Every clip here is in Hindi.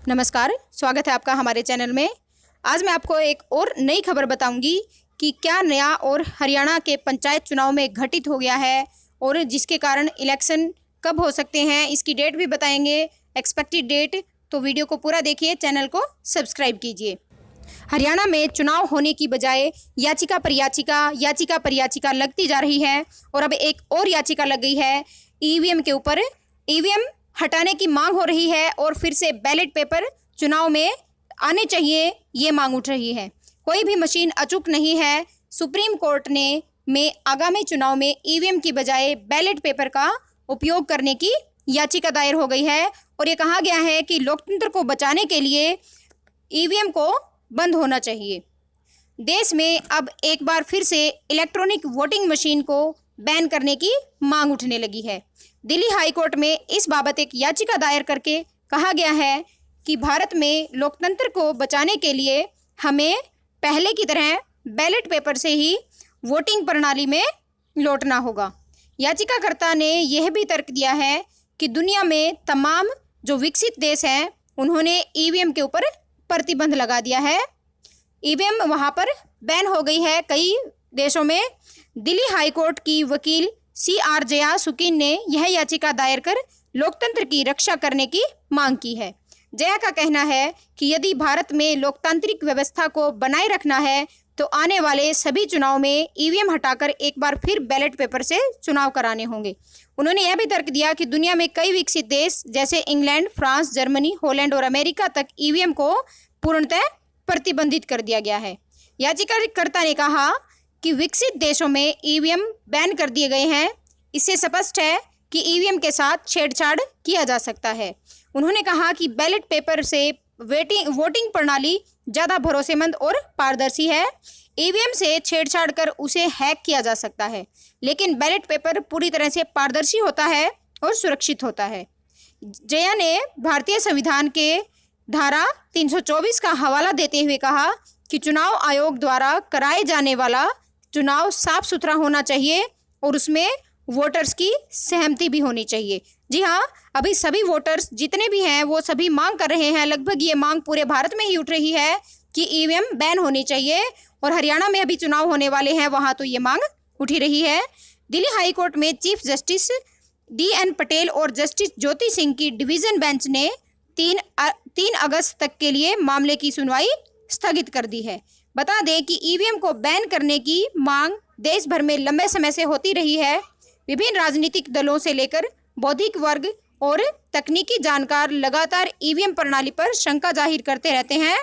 नमस्कार, स्वागत है आपका हमारे चैनल में। आज मैं आपको एक और नई खबर बताऊंगी कि क्या नया और हरियाणा के पंचायत चुनाव में घटित हो गया है और जिसके कारण इलेक्शन कब हो सकते हैं, इसकी डेट भी बताएंगे, एक्सपेक्टेड डेट। तो वीडियो को पूरा देखिए, चैनल को सब्सक्राइब कीजिए। हरियाणा में चुनाव होने की बजाय याचिका पर याचिका लगती जा रही है और अब एक और याचिका लग गई है ईवीएम के ऊपर। ईवीएम हटाने की मांग हो रही है और फिर से बैलेट पेपर चुनाव में आने चाहिए, ये मांग उठ रही है। कोई भी मशीन अचूक नहीं है। सुप्रीम कोर्ट ने में आगामी चुनाव में ईवीएम की बजाय बैलेट पेपर का उपयोग करने की याचिका दायर हो गई है और ये कहा गया है कि लोकतंत्र को बचाने के लिए ईवीएम को बंद होना चाहिए। देश में अब एक बार फिर से इलेक्ट्रॉनिक वोटिंग मशीन को बैन करने की मांग उठने लगी है। दिल्ली हाई कोर्ट में इस बाबत एक याचिका दायर करके कहा गया है कि भारत में लोकतंत्र को बचाने के लिए हमें पहले की तरह बैलेट पेपर से ही वोटिंग प्रणाली में लौटना होगा। याचिकाकर्ता ने यह भी तर्क दिया है कि दुनिया में तमाम जो विकसित देश हैं उन्होंने ईवीएम के ऊपर प्रतिबंध लगा दिया है। ईवीएम वहाँ पर बैन हो गई है कई देशों में। दिल्ली हाई कोर्ट की वकील CR जया सुकीन ने यह याचिका दायर कर लोकतंत्र की रक्षा करने की मांग की है। जया का कहना है कि यदि भारत में लोकतांत्रिक व्यवस्था को बनाए रखना है तो आने वाले सभी चुनाव में ईवीएम हटाकर एक बार फिर बैलेट पेपर से चुनाव कराने होंगे। उन्होंने यह भी तर्क दिया कि दुनिया में कई विकसित देश जैसे इंग्लैंड, फ्रांस, जर्मनी, हॉलैंड और अमेरिका तक ईवीएम को पूर्णतः प्रतिबंधित कर दिया गया है। याचिकाकर्ता ने कहा कि विकसित देशों में ईवीएम बैन कर दिए गए हैं। इससे स्पष्ट है कि ईवीएम के साथ छेड़छाड़ किया जा सकता है। उन्होंने कहा कि बैलेट पेपर से वोटिंग प्रणाली ज़्यादा भरोसेमंद और पारदर्शी है। ईवीएम से छेड़छाड़ कर उसे हैक किया जा सकता है, लेकिन बैलेट पेपर पूरी तरह से पारदर्शी होता है और सुरक्षित होता है। जया ने भारतीय संविधान के धारा 324 का हवाला देते हुए कहा कि चुनाव आयोग द्वारा कराए जाने वाला चुनाव साफ सुथरा होना चाहिए और उसमें वोटर्स की सहमति भी होनी चाहिए। जी हाँ, अभी सभी वोटर्स जितने भी हैं वो सभी मांग कर रहे हैं। लगभग ये मांग पूरे भारत में ही उठ रही है कि ईवीएम बैन होनी चाहिए और हरियाणा में अभी चुनाव होने वाले हैं, वहाँ तो ये मांग उठी रही है। दिल्ली हाई कोर्ट में चीफ जस्टिस DN पटेल और जस्टिस ज्योति सिंह की डिवीज़न बेंच ने 3 अगस्त तक के लिए मामले की सुनवाई स्थगित कर दी है। बता दें कि ईवीएम को बैन करने की मांग देश भर में लंबे समय से होती रही है। विभिन्न राजनीतिक दलों से लेकर बौद्धिक वर्ग और तकनीकी जानकार लगातार ईवीएम प्रणाली पर शंका जाहिर करते रहते हैं।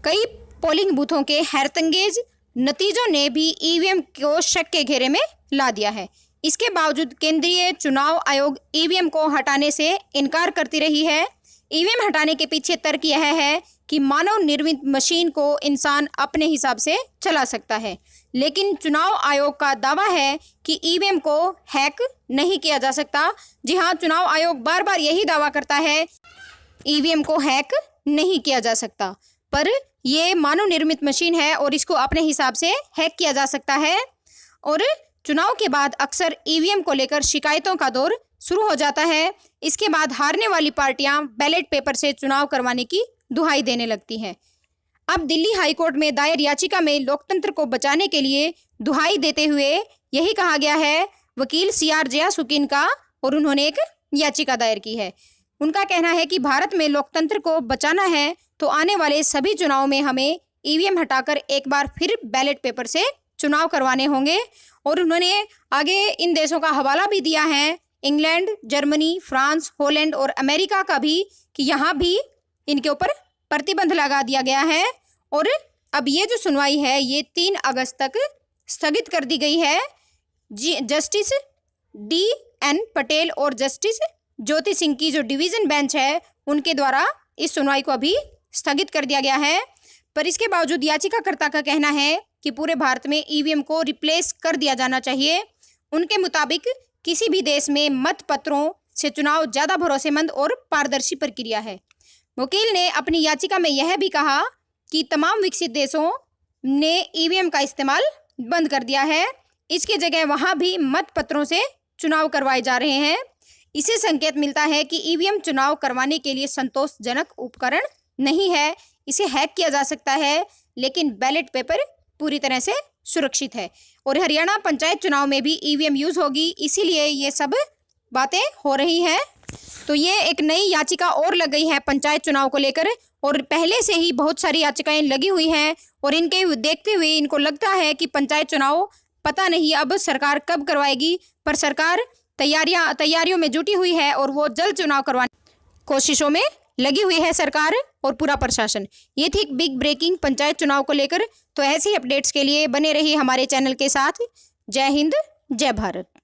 कई पोलिंग बूथों के हैरतअंगेज नतीजों ने भी ईवीएम को शक के घेरे में ला दिया है। इसके बावजूद केंद्रीय चुनाव आयोग ईवीएम को हटाने से इनकार करती रही है। ईवीएम हटाने के पीछे तर्क यह है कि मानव निर्मित मशीन को इंसान अपने हिसाब से चला सकता है, लेकिन चुनाव आयोग का दावा है कि ईवीएम को हैक नहीं किया जा सकता। जी हाँ, चुनाव आयोग बार बार यही दावा करता है ईवीएम को हैक नहीं किया जा सकता, पर ये मानव निर्मित मशीन है और इसको अपने हिसाब से हैक किया जा सकता है। और चुनाव के बाद अक्सर ईवीएम को लेकर शिकायतों का दौर शुरू हो जाता है। इसके बाद हारने वाली पार्टियां बैलेट पेपर से चुनाव करवाने की दुहाई देने लगती हैं। अब दिल्ली हाई कोर्ट में दायर याचिका में लोकतंत्र को बचाने के लिए दुहाई देते हुए यही कहा गया है वकील CR जया सुकीन का, और उन्होंने एक याचिका दायर की है। उनका कहना है कि भारत में लोकतंत्र को बचाना है तो आने वाले सभी चुनाव में हमें ईवीएम हटाकर एक बार फिर बैलेट पेपर से चुनाव करवाने होंगे। और उन्होंने आगे इन देशों का हवाला भी दिया है, इंग्लैंड, जर्मनी, फ्रांस, हॉलैंड और अमेरिका का भी, कि यहाँ भी इनके ऊपर प्रतिबंध लगा दिया गया है। और अब ये जो सुनवाई है ये 3 अगस्त तक स्थगित कर दी गई है। जस्टिस DN पटेल और जस्टिस ज्योति सिंह की जो डिवीज़न बेंच है उनके द्वारा इस सुनवाई को अभी स्थगित कर दिया गया है। पर इसके बावजूद याचिकाकर्ता का कहना है कि पूरे भारत में ईवीएम को रिप्लेस कर दिया जाना चाहिए। उनके मुताबिक किसी भी देश में मतपत्रों से चुनाव ज़्यादा भरोसेमंद और पारदर्शी प्रक्रिया है। वकील ने अपनी याचिका में यह भी कहा कि तमाम विकसित देशों ने ईवीएम का इस्तेमाल बंद कर दिया है। इसकी जगह वहाँ भी मतपत्रों से चुनाव करवाए जा रहे हैं। इससे संकेत मिलता है कि ईवीएम चुनाव करवाने के लिए संतोषजनक उपकरण नहीं है। इसे हैक किया जा सकता है, लेकिन बैलेट पेपर पूरी तरह से सुरक्षित है। और हरियाणा पंचायत चुनाव में भी ईवीएम यूज़ होगी, इसीलिए ये सब बातें हो रही हैं। तो ये एक नई याचिका और लग गई है पंचायत चुनाव को लेकर, और पहले से ही बहुत सारी याचिकाएं लगी हुई हैं, और इनके देखते हुए इनको लगता है कि पंचायत चुनाव पता नहीं अब सरकार कब करवाएगी, पर सरकार तैयारियों में जुटी हुई है और वो जल्द चुनाव करवाने कोशिशों में लगी हुई है सरकार और पूरा प्रशासन। ये थी बिग ब्रेकिंग पंचायत चुनाव को लेकर। तो ऐसी अपडेट्स के लिए बने रहिए हमारे चैनल के साथ। जय हिंद, जय भारत।